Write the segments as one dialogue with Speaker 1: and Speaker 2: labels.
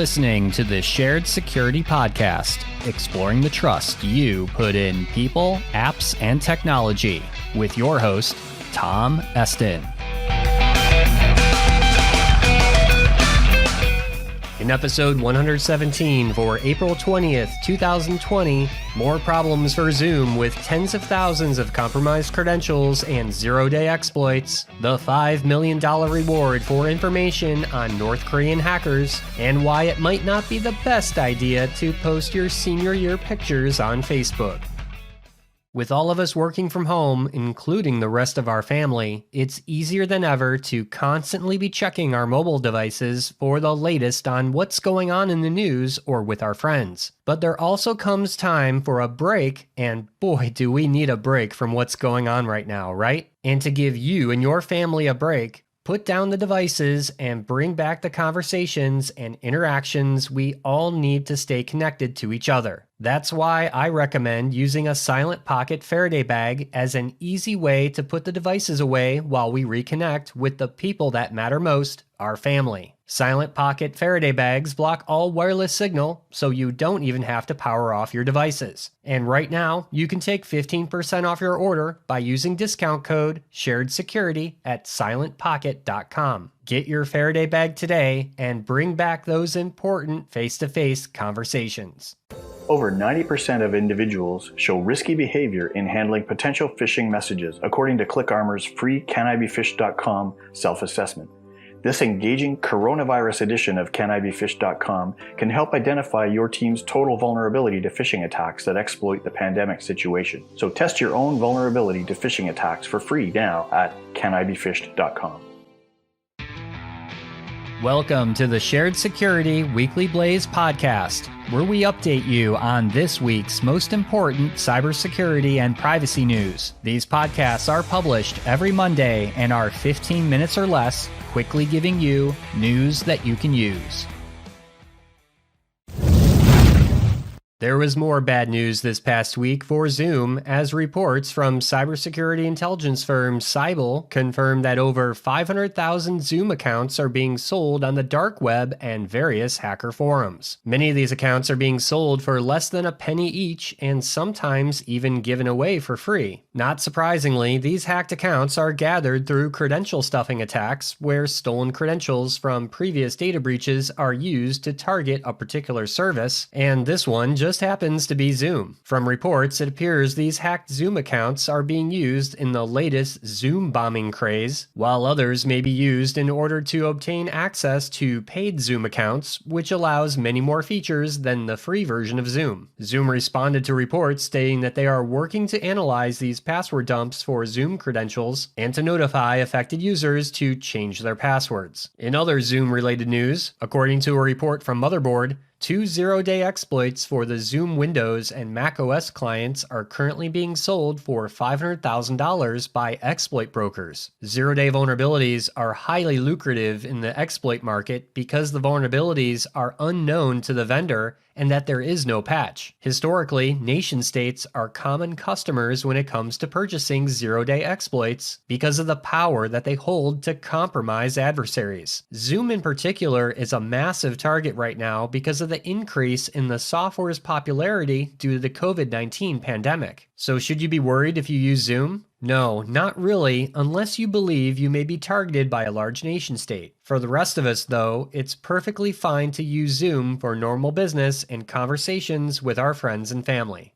Speaker 1: listening to the Shared Security Podcast, exploring the trust you put in people, apps, and technology, with your host, Tom Estin. In episode 117 for April 20th, 2020, more problems for Zoom with tens of thousands of compromised credentials and zero-day exploits, the $5 million reward for information on North Korean hackers, and why it might not be the best idea to post your senior year pictures on Facebook. With all of us working from home, including the rest of our family, it's easier than ever to constantly be checking our mobile devices for the latest on what's going on in the news or with our friends. But there also comes time for a break, and boy, do we need a break from what's going on right now, right? And to give you and your family a break, put down the devices and bring back the conversations and interactions we all need to stay connected to each other. That's why I recommend using a Silent Pocket Faraday bag as an easy way to put the devices away while we reconnect with the people that matter most, our family. Silent Pocket Faraday bags block all wireless signal, so you don't even have to power off your devices. And right now, you can take 15% off your order by using discount code SHAREDSECURITY at silentpocket.com. Get your Faraday bag today and bring back those important face-to-face conversations.
Speaker 2: Over 90% of individuals show risky behavior in handling potential phishing messages, according to ClickArmor's free CanIBeFished.com self-assessment. This engaging coronavirus edition of CanIBeFished.com can help identify your team's total vulnerability to phishing attacks that exploit the pandemic situation. So test your own vulnerability to phishing attacks for free now at CanIBeFished.com.
Speaker 1: Welcome to the Shared Security Weekly Blaze podcast, where we update you on this week's most important cybersecurity and privacy news. These podcasts are published every Monday and are 15 minutes or less, quickly giving you news that you can use. There was more bad news this past week for Zoom as reports from cybersecurity intelligence firm Cyble confirmed that over 500,000 Zoom accounts are being sold on the dark web and various hacker forums. Many of these accounts are being sold for less than a penny each and sometimes even given away for free. Not surprisingly, these hacked accounts are gathered through credential stuffing attacks where stolen credentials from previous data breaches are used to target a particular service, and this one just happens to be Zoom. From reports, it appears these hacked Zoom accounts are being used in the latest Zoom bombing craze, while others may be used in order to obtain access to paid Zoom accounts, which allows many more features than the free version of Zoom. Zoom responded to reports stating that they are working to analyze these password dumps for Zoom credentials and to notify affected users to change their passwords. In other Zoom-related news, according to a report from Motherboard, 2 zero-day exploits for the Zoom Windows and macOS clients are currently being sold for $500,000 by exploit brokers. Zero-day vulnerabilities are highly lucrative in the exploit market because the vulnerabilities are unknown to the vendor and that there is no patch. Historically, nation-states are common customers when it comes to purchasing zero-day exploits because of the power that they hold to compromise adversaries. Zoom in particular is a massive target right now because of the increase in the software's popularity due to the COVID-19 pandemic. So should you be worried if you use Zoom? No, not really, unless you believe you may be targeted by a large nation state. For the rest of us, though, it's perfectly fine to use Zoom for normal business and conversations with our friends and family.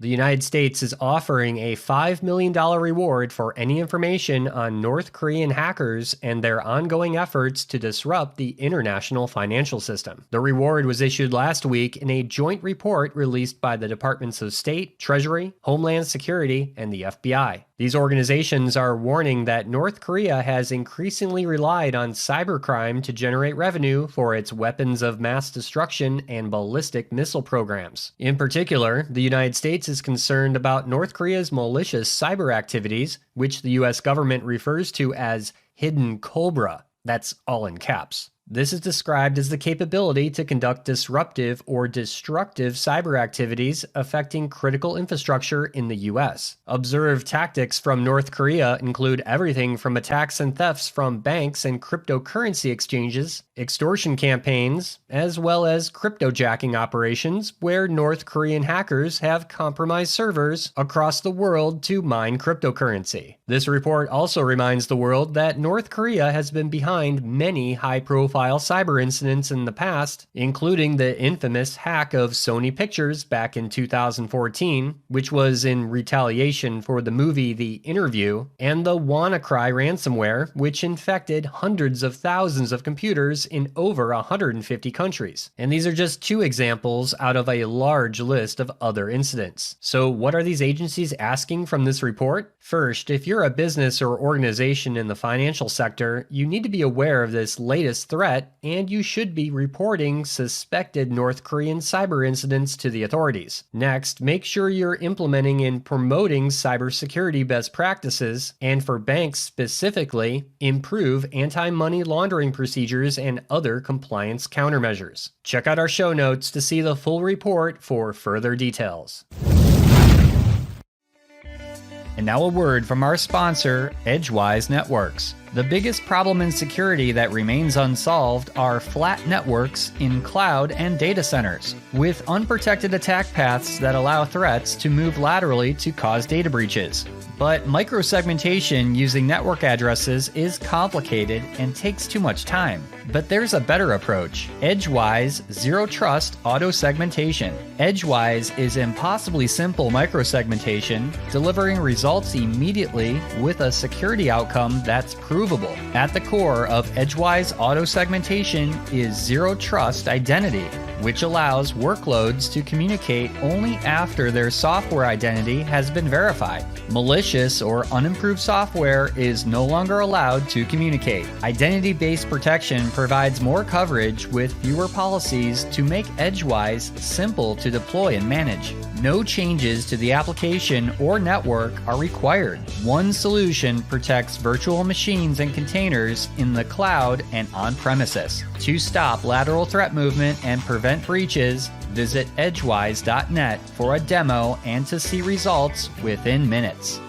Speaker 1: The United States is offering a $5 million reward for any information on North Korean hackers and their ongoing efforts to disrupt the international financial system. The reward was issued last week in a joint report released by the Departments of State, Treasury, Homeland Security, and the FBI. These organizations are warning that North Korea has increasingly relied on cybercrime to generate revenue for its weapons of mass destruction and ballistic missile programs. In particular, the United States is concerned about North Korea's malicious cyber activities, which the U.S. government refers to as Hidden Cobra. That's all in caps. This is described as the capability to conduct disruptive or destructive cyber activities affecting critical infrastructure in the US. Observed tactics from North Korea include everything from attacks and thefts from banks and cryptocurrency exchanges, extortion campaigns, as well as cryptojacking operations where North Korean hackers have compromised servers across the world to mine cryptocurrency. This report also reminds the world that North Korea has been behind many high-profile cyber incidents in the past, including the infamous hack of Sony Pictures back in 2014, which was in retaliation for the movie The Interview, and the WannaCry ransomware, which infected hundreds of thousands of computers in over 150 countries. And these are just two examples out of a large list of other incidents. So what are these agencies asking from this report? First, if you're a business or organization in the financial sector, you need to be aware of this latest threat, and you should be reporting suspected North Korean cyber incidents to the authorities. Next, make sure you're implementing and promoting cybersecurity best practices, and for banks specifically, improve anti-money laundering procedures and other compliance countermeasures. Check out our show notes to see the full report for further details. And now a word from our sponsor, Edgewise Networks. The biggest problem in security that remains unsolved are flat networks in cloud and data centers, with unprotected attack paths that allow threats to move laterally to cause data breaches. But microsegmentation using network addresses is complicated and takes too much time. But there's a better approach: Edgewise Zero Trust Auto Segmentation. Edgewise is impossibly simple microsegmentation, delivering results immediately with a security outcome that's provable. At the core of Edgewise Auto Segmentation is Zero Trust Identity, which allows workloads to communicate only after their software identity has been verified. Malicious or unimproved software is no longer allowed to communicate. Identity-based protection provides more coverage with fewer policies to make Edgewise simple to deploy and manage. No changes to the application or network are required. One solution protects virtual machines and containers in the cloud and on-premises. To stop lateral threat movement and prevent breaches, visit edgewise.net for a demo and to see results within minutes.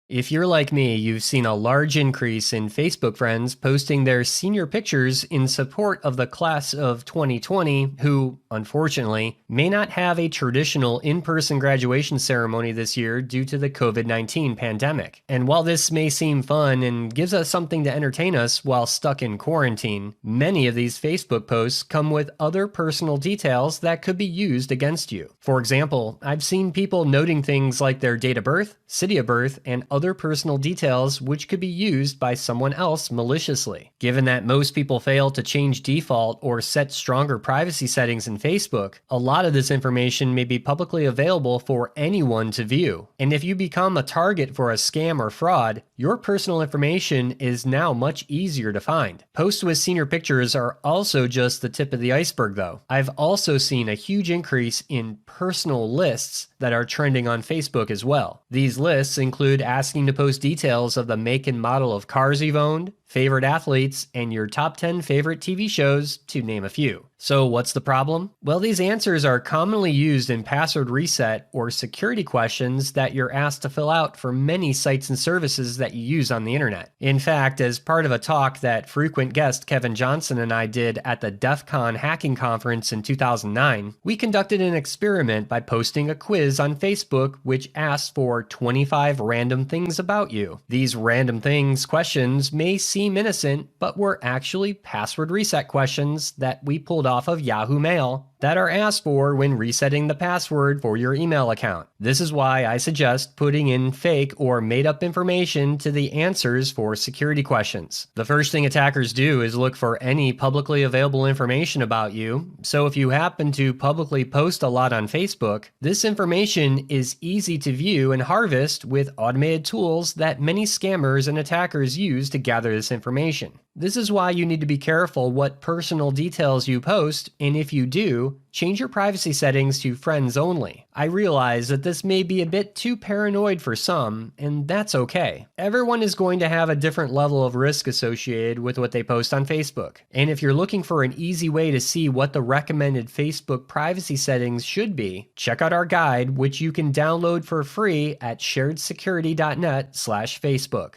Speaker 1: If you're like me, you've seen a large increase in Facebook friends posting their senior pictures in support of the class of 2020 who, unfortunately, may not have a traditional in-person graduation ceremony this year due to the COVID-19 pandemic. And while this may seem fun and gives us something to entertain us while stuck in quarantine, many of these Facebook posts come with other personal details that could be used against you. For example, I've seen people noting things like their date of birth, city of birth, and other personal details which could be used by someone else maliciously. Given that most people fail to change default or set stronger privacy settings in Facebook, a lot of this information may be publicly available for anyone to view. And if you become a target for a scam or fraud, your personal information is now much easier to find. Posts with senior pictures are also just the tip of the iceberg though. I've also seen a huge increase in personal lists that are trending on Facebook as well. These lists include asking to post details of the make and model of cars you've owned, favorite athletes, and your top 10 favorite TV shows, to name a few. So what's the problem? Well, these answers are commonly used in password reset or security questions that you're asked to fill out for many sites and services that you use on the internet. In fact, as part of a talk that frequent guest Kevin Johnson and I did at the DEF CON hacking conference in 2009, we conducted an experiment by posting a quiz on Facebook which asked for 25 random things about you. These random things questions may seem innocent, but were actually password reset questions that we pulled off of Yahoo Mail that are asked for when resetting the password for your email account. This is why I suggest putting in fake or made-up information to the answers for security questions. The first thing attackers do is look for any publicly available information about you, so if you happen to publicly post a lot on Facebook, this information is easy to view and harvest with automated tools that many scammers and attackers use to gather this information. This is why you need to be careful what personal details you post, and if you do, 2, change your privacy settings to friends only. I realize that this may be a bit too paranoid for some, and that's okay. Everyone is going to have a different level of risk associated with what they post on Facebook. And if you're looking for an easy way to see what the recommended Facebook privacy settings should be, check out our guide, which you can download for free at sharedsecurity.net/Facebook.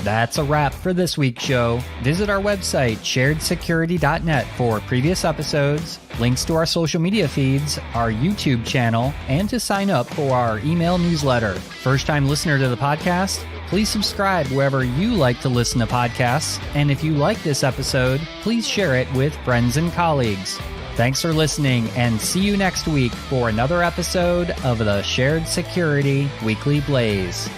Speaker 1: That's a wrap for this week's show. Visit our website, sharedsecurity.net, for previous episodes, links to our social media feeds, our YouTube channel, and to sign up for our email newsletter. First-time listener to the podcast? Please subscribe wherever you like to listen to podcasts. And if you like this episode, please share it with friends and colleagues. Thanks for listening, and see you next week for another episode of the Shared Security Weekly Blaze.